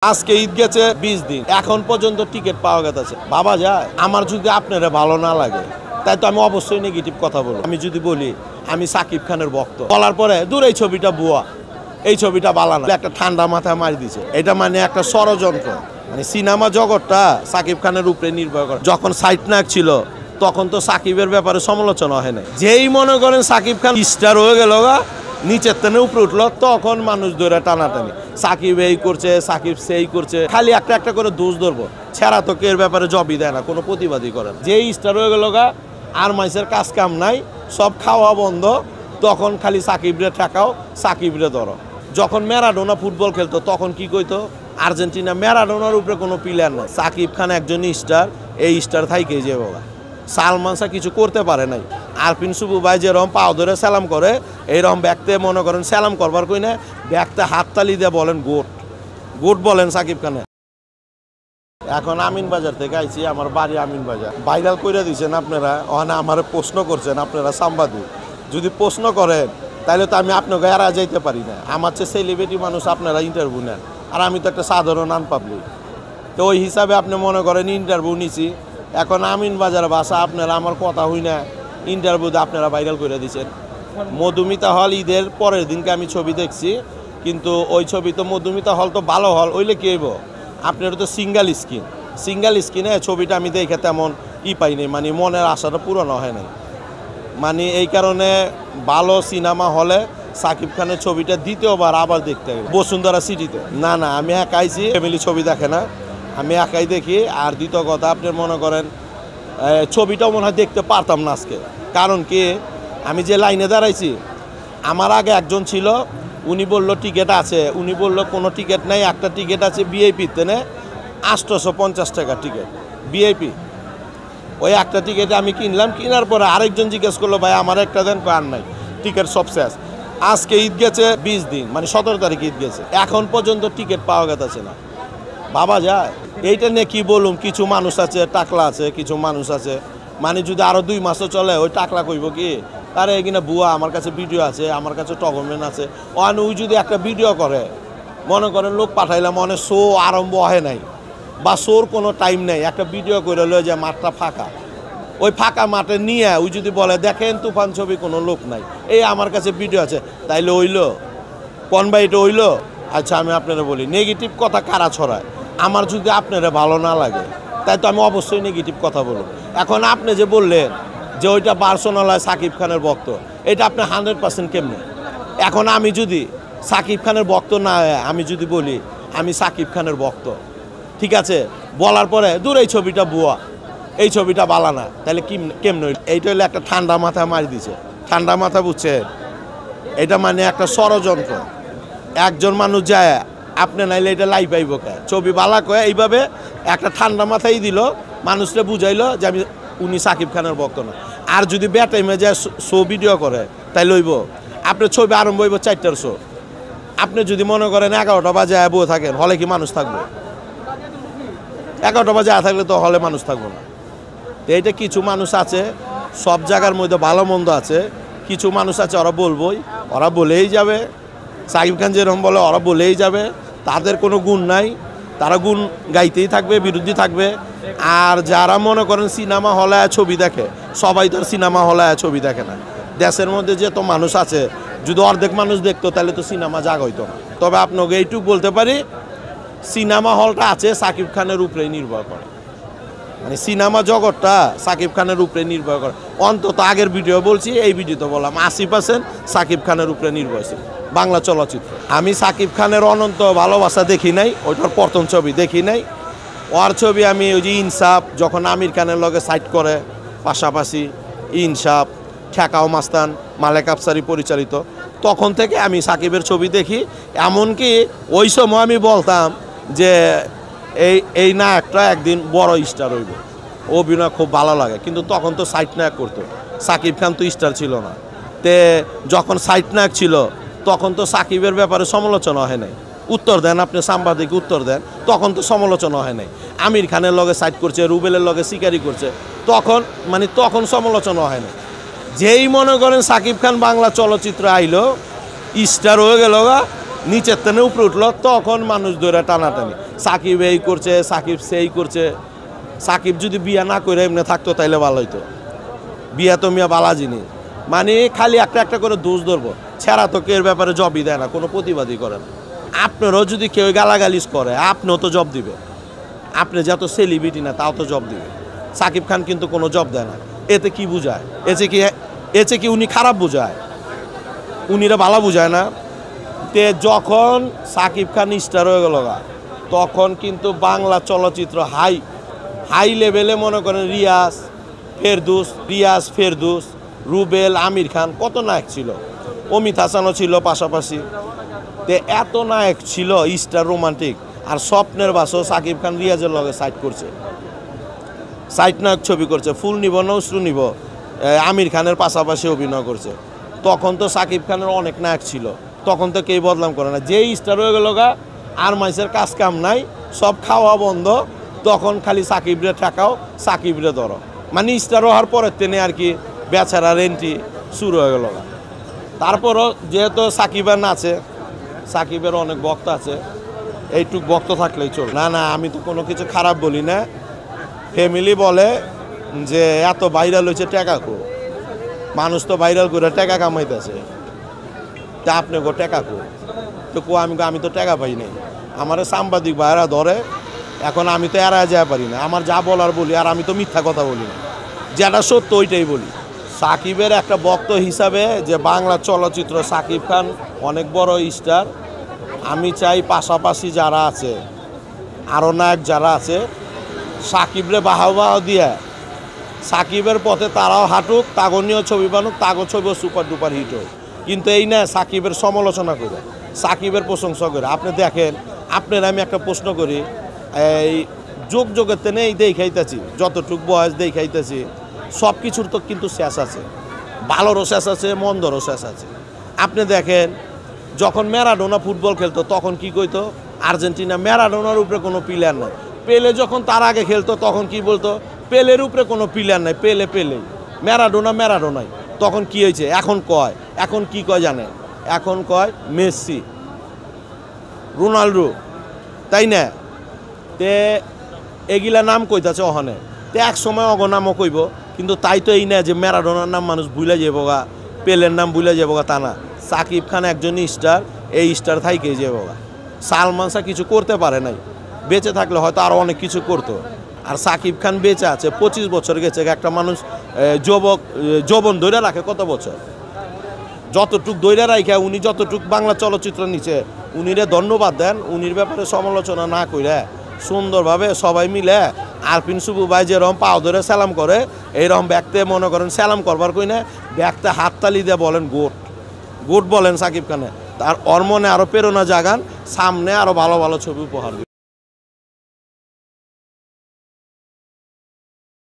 আজকে ঈদ গেছে 20 দিন, এখন পর্যন্ত টিকিট পাওয়া গেছে। ভাবা যায়, আমার যদি আপনারা ভালো না লাগে তাই তো আমি অবশ্যই নেগেটিভ কথা বলবো। আমি যদি বলি আমি সাকিব খানের ভক্ত, বলার পরে দূর এই ছবিটা ভুয়া, এই ছবিটা বালানা, একটা ঠান্ডা মাথায় মারি দিছে। এটা মানে একটা ষড়যন্ত্র। মানে সিনেমা জগৎটা সাকিব খানের উপরে নির্ভর করে। যখন সাইড নাক ছিল তখন তো সাকিবের ব্যাপারে সমালোচনা হয় না। যেই মনে করেন সাকিব খান স্টার হয়ে গেল, নিচের তেনে উপরে উঠলো, তখন মানুষ ধরে টানাটানি, সাকিব এই করছে, সাকিব সেই করছে, খালি একটা একটা করে দোষ ধরবো। ছেড়া তো এর ব্যাপারে জবই দেয় না, কোনো প্রতিবাদই করে না। যেই স্টার হয়ে গেল আর মাইসের কাজ কাম নাই, সব খাওয়া বন্ধ, তখন খালি সাকিবরে ঠেকাও, সাকিবরে ধরো। যখন ম্যারাডোনা ফুটবল খেলতো তখন কি কইতো, আর্জেন্টিনা ম্যারাডোনার উপরে কোনো প্লেয়ার নাই, সাকিব খান একজন স্টার, এই স্টার থাইকে যে বাবা। সালমান শাহ কিছু করতে পারে নাই, আরপিন শুভু ভাই যেরকম পাও ধরে সালাম করে, এইরকম ব্যক্তি মনে করেন সালাম করবার কই না, ব্যক্তি হাততালি দিয়ে বলেন গোট গোট বলেন সাকিব খানে। এখন আমিন বাজার থেকে আইছি, আমার বাড়ি আমিন বাজার। ভাইরাল করে দিয়েছেন আপনারা, ওখানে আমার প্রশ্ন করছেন আপনারা সাংবাদিক। যদি প্রশ্ন করেন তাহলে তো আমি আপনাকে এড়া যাইতে পারি না। আমার চেয়ে সেলিব্রিটি মানুষ আপনারা ইন্টারভিউ নেন, আর আমি তো একটা সাধারণ আনপাবলিক। তো ওই হিসাবে আপনি মনে করেন ইন্টারভিউ নিছি। এখন আমিন বাজার বাসা আপনারা আমার কথা হই না, ইন্টারভিউতে আপনারা ভাইরাল করে দিয়েছেন। মধুমিতা হল ঈদের পরের দিনকে আমি ছবি দেখছি, কিন্তু ওই ছবি তো মধুমিতা হল তো ভালো হল, ওইলে কি হইব, আপনার তো সিঙ্গেল স্ক্রিনে ছবিটা আমি দেখে তেমন পাইনি, মানে মনের আশাটা পূরণ হয় নাই। মানে এই কারণে ভালো সিনেমা হলে সাকিব খানের ছবিটা দ্বিতীয়বার আবার দেখতে হবে বসুন্ধরা সিটিতে। না না, আমি একাইছি, ফ্যামিলি ছবি দেখে না, আমি একাই দেখি। আর দ্বিতীয় কথা, আপনি মনে করেন ছবিটাও মনে হয় দেখতে পারতাম না আজকে। কারণ কি, আমি যে লাইনে দাঁড়াইছি, আমার আগে একজন ছিল, উনি বললো টিকিট আছে, উনি বললো কোনো টিকিট নাই, একটা টিকিট আছে ভিআইপিতে, 850 টাকা টিকিট ভিআইপি। ওই একটা টিকিট আমি কিনলাম, কেনার পরে আরেকজন জিজ্ঞেস করলো ভাই আমার একটা দেন, আর নাই, টিকিট সব শেষ। আজকে ঈদ গেছে 20 দিন, মানে 17 তারিখ ঈদ গেছে, এখন পর্যন্ত টিকিট পাওয়া গেছে না। ভাবা যায়, এইটা নিয়ে কি বলুম। কিছু মানুষ আছে টাকলা আছে, কিছু মানুষ আছে মানে যদি আরো 2 মাসও চলে ওই টাকলা কইব কি তারে কিনা বুয়া, আমার কাছে ভিডিও আছে, আমার কাছে ডকুমেন্ট আছে। ওই যদি একটা ভিডিও করে, মনে করেন লোক পাঠাইলাম, মনে শো আরম্ভ হয় নাই বা শোর কোনো টাইম নেই, একটা ভিডিও করে লয়ে যে মাঠটা ফাঁকা, ওই ফাঁকা মাঠে নিয়ে ওই যদি বলে দেখেন তুফান ছবি কোনো লোক নাই, এই আমার কাছে ভিডিও আছে, তাইলে হইলো কোন ভাই এটা হইলো? আচ্ছা আমি আপনারা বলি, নেগেটিভ কথা কারা ছড়ায়? আমার যদি আপনারা ভালো না লাগে তাই তো আমি অবশ্যই নেগেটিভ কথা বলব। এখন আপনি যে বললেন যে ওইটা পার্সোনাল হয় সাকিব খানের ভক্ত, এটা আপনি 100% কেমনে? এখন আমি যদি সাকিব খানের ভক্ত না হয়, আমি যদি বলি আমি সাকিব খানের ভক্ত, ঠিক আছে, বলার পরে দূর এই ছবিটা ভুয়া, এই ছবিটা বালানা, তাহলে কেমনে? এইটা হলে একটা ঠান্ডা মাথায় মারি দিছে। ঠান্ডা মাথা বুঝছে, এটা মানে একটা ষড়যন্ত্র। একজন মানুষ যায়, আপনি নাইলে এটা লাই পাইব কে, ছবি বালা কয়ে এইভাবে একটা ঠান্ডা মাথায় দিল, মানুষটা বুঝাইলো যে আমি উনি সাকিব খানের ভক্ত না। আর যদি বেটাইমে যায় শো ভিডিও করে, তাই লইব আপনার ছবি আরম্ভ হইব 4টার শো। আপনি যদি মনে করেন 11টা বাজে বয়ে থাকেন, হলে কি মানুষ থাকবে? 11টা বাজে থাকলে তো হলে মানুষ থাকবো না। তো এইটা কিছু মানুষ আছে, সব জায়গার মধ্যে ভালো মন্দ আছে, কিছু মানুষ আছে ওরা বলবই, ওরা বলেই যাবে। সাকিব খান যেরকম বলে ওরা বলেই যাবে, তাদের কোনো গুণ নাই, তারা গুণ গাইতেই থাকবে, বিরুদ্ধে থাকবে। আর যারা মনে করেন সিনেমা হলে ছবি দেখে, সবাই তো সিনেমা হলে ছবি দেখে না। দেশের মধ্যে যে তো মানুষ আছে, যদি অর্ধেক মানুষ দেখতো তাহলে তো সিনেমা জাগ হইতো না। তবে আপনাকে এইটুকু বলতে পারি, সিনেমা হলটা আছে সাকিব খানের উপরেই নির্ভর করে, মানে সিনেমা জগৎটা সাকিব খানের উপরে নির্ভর করে। অন্তত আগের ভিডিও বলছি, এই ভিডিওতে বললাম 80% সাকিব খানের উপরে নির্ভরশীল বাংলা চলচ্চিত্র। আমি সাকিব খানের অনন্ত ভালোবাসা দেখি নাই, ওইটার প্রথম ছবি দেখি নাই। ওর ছবি আমি ওই যে ইনসাফ, যখন আমির খানের লগে সাইড করে, পাশাপাশি ইনসাফ, ঠেকাও মাস্তান, মালেক আফসারি পরিচালিত, তখন থেকে আমি সাকিবের ছবি দেখি। এমনকি ওই সময় আমি বলতাম যে এই নায়কটা একদিন বড় স্টার হইব, অভিনয় খুব ভালো লাগে। কিন্তু তখন তো সাইড নায়ক করতো, সাকিব খান তো স্টার ছিল না। তে যখন সাইড নায়ক ছিল তখন তো সাকিবের ব্যাপারে সমালোচনা হয় নাই। উত্তর দেন আপনি, সাংবাদিক উত্তর দেন, তখন তো সমালোচনা হয় নাই। আমির খানের লগে সাইড করছে, রুবেলের লগে শিকারি করছে, তখন সমালোচনা হয় নাই। যেই মনে করেন সাকিব খান বাংলা চলচ্চিত্র আইলো, স্টার হয়ে গেল, নিচের তেনে উপরে উঠলো তখন মানুষ ধরে টানাটানি সাকিব এই করছে সাকিব সেই করছে। সাকিব যদি বিয়া না করে এমনি থাকতো তাইলে ভালো হইতো। বিয়া তো মিয়া বালা জিনিস, মানে খালি একটা একটা করে দোষ ধরবো, ছেঁড়া তো কেউ ব্যাপারে জবই দেয় না, কোনো প্রতিবাদই করে না। আপনারও যদি কেউ গালাগালিজ করে আপনিও তো জব দিবে, আপনি যত সেলিব্রিটি না তাও তো জব দিবে। সাকিব খান কিন্তু কোনো জব দেয় না। এতে কি বুঝায়? এতে কি উনি খারাপ বুঝায়? উনিরা ভালো বুঝায় না। তে যখন সাকিব খান স্টার হয়ে গেল তখন কিন্তু বাংলা চলচ্চিত্র হাই লেভেলে মনে করেন রিয়াজ ফেরদৌস, রুবেল, আমির খান কত নায়ক ছিল, অমিত হাসানও ছিল পাশাপাশি। তে এত নায়ক ছিল স্টার রোমান্টিক, আর স্বপ্নের বাসও সাকিব খান রিয়াজের লগে সাইড করছে, সাইড নায়ক ছবি করছে, ফুল নিব নসরু নিব, আমির খানের পাশাপাশি অভিনয় করছে। তখন তো সাকিব খানের অনেক নায়ক ছিল, তখন তো কেউ বদনাম করে না। যেই স্টার হয়ে গেল আর মাইসের কাজ কাম নাই, সব খাওয়া বন্ধ, তখন খালি সাকিবরে ঠেকাও, সাকিবরে ধরো, মানে স্টার হওয়ার পরের তেনে আর কি বেচারা রেন্টি শুরু হয়ে গেল। তারপরও যেহেতু সাকিবের নাচে, সাকিবের অনেক ভক্ত আছে, এইটুক ভক্ত থাকলেই চল না। না আমি তো কোনো কিছু খারাপ বলি না। ফ্যামিলি বলে যে এত ভাইরাল হয়েছে টাকা কো, মানুষ তো ভাইরাল করে টাকা কামাইতেছে, তা আপনি গো টাকা কো, তো কো আমি তো টাকা পাই নাই। আমার সাংবাদিক ভাইরা ধরে, এখন আমি তো এড়ায় যেতে পারি না, আমার যা বলার বলি, আর আমি তো মিথ্যা কথা বলি না, যেটা সত্য ওইটাই বলি। সাকিবের একটা বক্ত হিসাবে যে বাংলা চলচ্চিত্র সাকিব খান অনেক বড় স্টার, আমি চাই পাশাপাশি যারা আছে আরও নায়ক যারা আছে সাকিবরে বাহবা দিয়ে সাকিবের পথে তারাও হাঁটুক, তাগনীয় ছবি বানুক, তাগো ছবিও সুপার ডুপার হিট হোক। কিন্তু এই না সাকিবের সমালোচনা করে, সাকিবের প্রশংসা করে। আপনি দেখেন, আপনার আমি একটা প্রশ্ন করি, এই যোগের তেনে এই দেখাইতেছি, যতটুক বয়স দেখাইতেছি, সব কিছুর তো কিন্তু শেষ আছে, ভালোরও শেষ আছে, মন্দরও শেষ আছে। আপনি দেখেন যখন ম্যারাডোনা ফুটবল খেলতো তখন কি কইতো, আর্জেন্টিনা ম্যারাডোনার উপরে কোনো প্লেয়ার নাই। পেলে যখন তার আগে খেলতো তখন কি বলতো, পেলের উপরে কোনো প্লেয়ার নাই, পেলেই, ম্যারাডোনাই। তখন কি হয়েছে? এখন কি কয় জানে? এখন কয় মেসি, রোনাল্ডো, তাই না? তে এগুলা নাম কইতাছে অহনে, তে এক সময় নামও কইব, কিন্তু তাই তো এই না যে ম্যারাডোনার নাম মানুষ ভুলে যাবো গা, পেলের নাম ভুলে যাবো গা, তা না। সাকিব খান একজন স্টার, এই স্টার থাইকে যাবো গা। সালমান শাহ কিছু করতে পারে নাই, বেঁচে থাকলে হয়তো আরও অনেক কিছু করতো। আর সাকিব খান বেঁচে আছে, 25 বছর গেছে। একটা মানুষ যৌবন ধরে রাখে কত বছর? যতটুক ধরে রাখে উনি যতটুক বাংলা চলচ্চিত্র নিচে, উনিরে ধন্যবাদ দেন। উনির ব্যাপারে সমালোচনা না করে সুন্দরভাবে সবাই মিলে আরপিন সুবু ভাই যেরকম পাও ধরে সালাম করে, এইরকম ব্যক্তি মনে করেন সালাম করবার কই না, ব্যক্তি হাততালি দিয়ে বলেন গোট বলেন সাকিব খানে, তার অর মনে আরও প্রেরণা জাগান, সামনে আরও ভালো ভালো ছবি উপহার দিন।